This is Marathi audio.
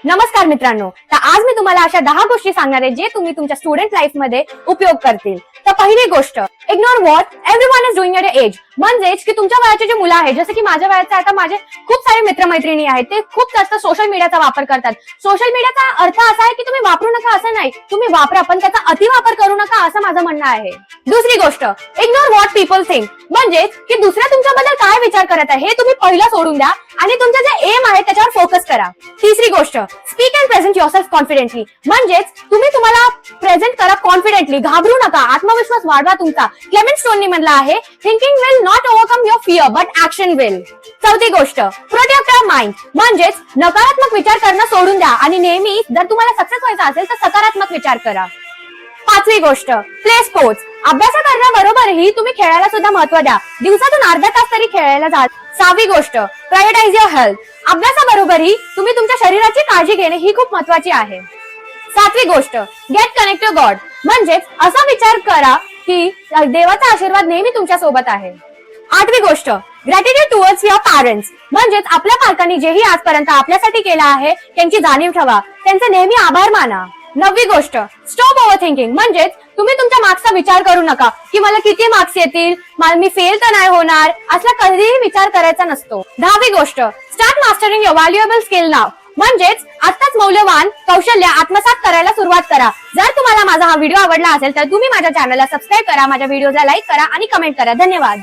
नमस्कार मित्रांनो, तर आज मी तुम्हाला अशा 10 गोष्टी सांगणार आहे जे तुम्ही तुमच्या स्टुडंट लाईफ मध्ये उपयोग करतील. तर पहिली गोष्ट, ignore what everyone is doing at age. म्हणजेच की तुमच्या वयाचे जे मुलं आहेत, जसं की माझ्या वयाचे आता माझे खूप सारे मित्रमैत्रिणी आहेत, ते खूप जास्त सोशल मीडियाचा वापर करतात. सोशल मीडियाचा अर्थ असा आहे की तुम्ही वापरू नका असं नाही, तुम्ही वापरा पण त्याचा अतिवापर करू नका असं माझं म्हणणं आहे. दुसरी गोष्ट, इग्नोर व्हॉट पीपल थिंक. म्हणजेच की दुसऱ्या तुमच्याबद्दल काय विचार करत आहे हे तुम्ही पहिला सोडून द्या आणि तुमचं जे एम आहे त्याच्यावर फोकस करा. तिसरी गोष्ट, speak and present yourself confidently. म्हणजेच तुम्ही तुम्हाला प्रेझेंट करा कॉन्फिडेंटली, घाबरू नका, आत्मविश्वास वाढवा तुमचा. क्लेमेंट स्टोननी म्हणलं आहे, thinking will not overcome your fear but action will. चौथी गोष्ट, प्रोटेक्ट युअर माइंड. म्हणजेच नकारात्मक विचार करणं सोडून द्या आणि नेहमी जर तुम्हाला सक्सेस व्हायचं असेल तर सकारात्मक विचार करा. पाचवी गोष्ट, प्ले स्पोर्ट्स. अभ्यास करण्याबरोबरही तुम्ही खेळायला सुद्धा महत्व द्या, दिवसातून अर्धा तास तरी खेळायला जा. सहावी गोष्ट, प्रायोरिटाइज युअर हेल्थ. अभ्यासाबरोबरही तुम्ही तुमच्या शरीराची काळजी घेणे ही खूप महत्वाची आहे. सातवी गोष्ट, गेट कनेक्ट टू गॉड. म्हणजेच असा विचार करा की देवाचा आशीर्वाद नेहमी तुमच्या सोबत आहे. आठवी गोष्ट, ग्रॅटिट्यूड टुवर्ड्स युअर पॅरेंट्स. म्हणजेच आपल्या पालकांनी जेही आजपर्यंत आपल्यासाठी केलं आहे त्यांची जाणीव ठेवा, त्यांचे नेहमी आभार माना. नववी गोष्ट, स्टॉप ओव्हर थिंकिंग. म्हणजेच तुम्ही तुमच्या मार्क्सचा विचार करू नका की मला किती मार्क्स येतील, मी फेल तर नाही होणार, असला कधीही विचार करायचा नसतो. दहावी गोष्ट, start mastering your valuable skill नाव. म्हणजेच आत्ताच मौल्यवान कौशल्य आत्मसात करायला सुरुवात करा. जर तुम्हाला माझा हा व्हिडिओ आवडला असेल तर तुम्ही माझ्या चॅनलला सबस्क्राईब करा, माझ्या व्हिडिओला लाईक करा आणि कमेंट करा. धन्यवाद.